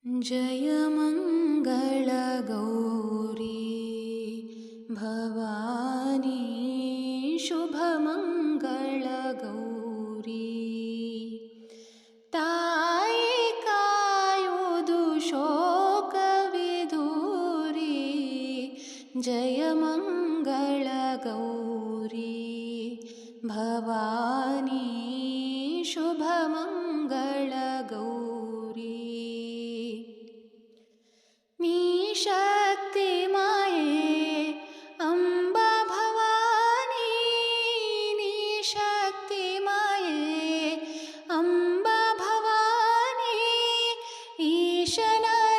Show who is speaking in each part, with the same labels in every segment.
Speaker 1: जय मङ्गलगौरी भवानी शुभमङ्गलगौरी ताये कायुदु शोकविदूरी जय मङ्गलगौरी भवानी शुभमङ्गलगौरी निशक्तिमये अम्बा भवानी निशक्तिमये अम्बा भवानी ईशनराणि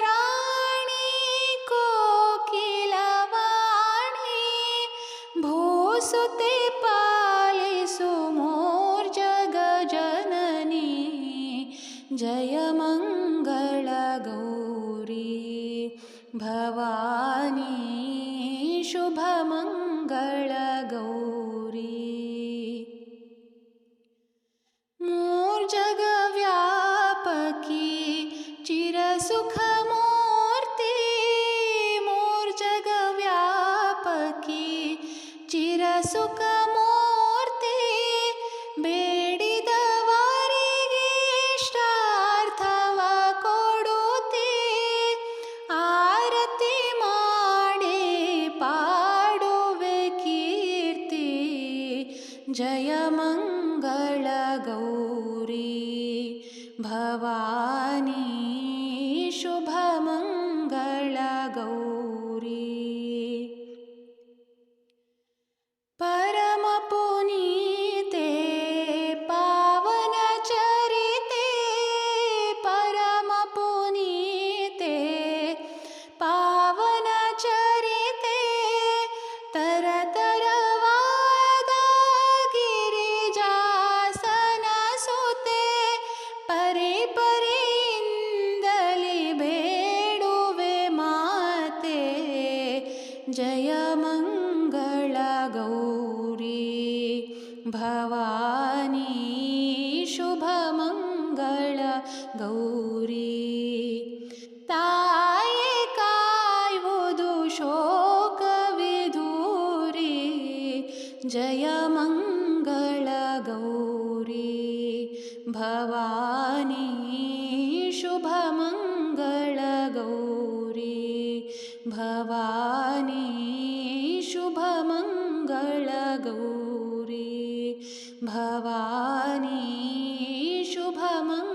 Speaker 1: कोकिलवाणी भूसुते पालिसु मोर्जगजननी जय मङ्गलगौरी भवानी शुभमङ्गलगौरी मूर्जगव्यापकी चिरसुखमूर्ति मूर्जगव्यापकी चिरसुखमूर्ति ಬೇಡಿದವರಿಗೆ ಇಷ್ಟಾರ್ಥವ ಕೊಡುತ್ತಿ ಆರತಿ ಮಾಡಿ ಪಾಡುವೆ ಕೀರ್ತಿ ಜಯ ಮಂಗಳ ಗೌರಿ ಭವಾನಿ ಶುಭ ಮಂಗಳ ಗೌರಿ परम पुनीते पावन चरिते परम पुनीते पावन चरिते तरतरवाद गिरिजासन सुते परि परिಯಿಂದಲಿ ಬೇಡುವೆ ಮಾತೆ जय मंगल गौरी भवानी शुभ मंगल गौरी ताये कायुವುದು शोकविदूरी जय मंगल गौरी भवानी शुभ मंगल गौरी भवानी शुभ मंगल गौरी भवानी शुभ मंगल